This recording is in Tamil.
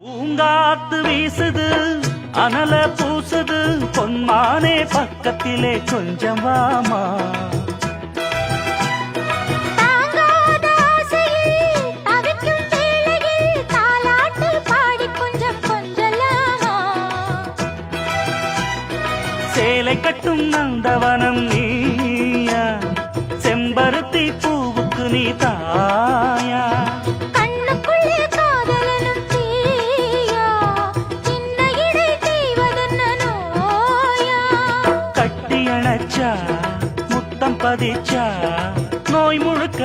பூங்காத்து வீசுது அனல பூசுது பொன்மானே பக்கத்திலே கொஞ்சம் வாமா. சேலை கட்டும் நந்தவனம் நீயா, செம்பருத்தி பூவுக்கு நீ தாயா. கட்டி அணைச்சா முத்தம் பதிச்சா நோய் முழுக்க